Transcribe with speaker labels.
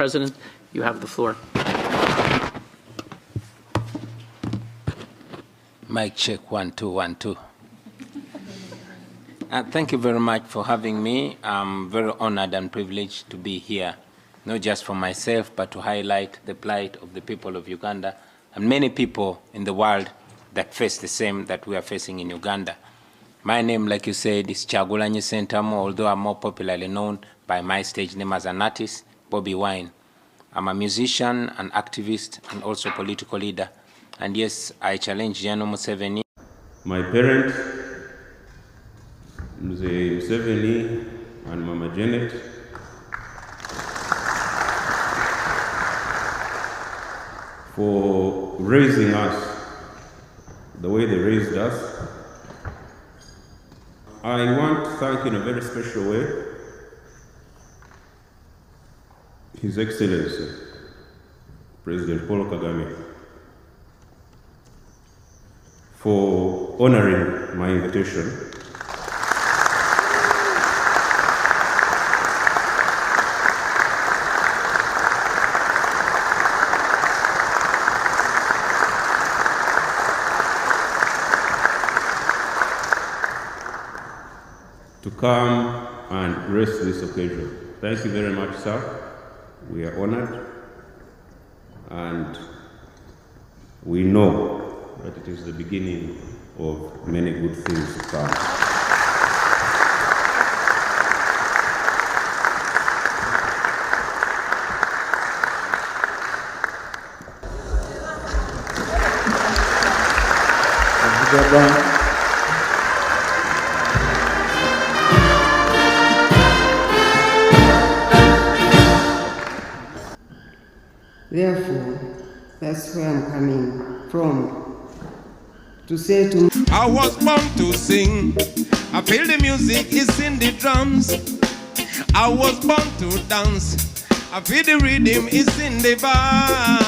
Speaker 1: President, you have the floor.
Speaker 2: Mic check 1 2 1 2. Thank you very much for having me. I'm very honored and privileged to be here, not just for myself, but to highlight the plight of the people of Uganda and many people in the world that face the same that we are facing in Uganda. My name, like you said, is Kyagulanyi Ssentamu, although I'm more popularly known by my stage name as an artist, Bobi Wine. I'm a musician, an activist, and also political leader. And yes, I challenge General Museveni.
Speaker 3: My parents, Museveni and Mama Janet, for raising us the way they raised us. I want to thank in a very special way His Excellency, President Paul Kagame, for honoring my invitation to come and grace this occasion. Thank you very much, sir. We are honored, and we know that it is the beginning of many good things to come.
Speaker 4: Therefore, that's where I'm coming from, to say to
Speaker 5: I was born to sing. I feel the music is in the drums. I was born to dance. I feel the rhythm is in the bar.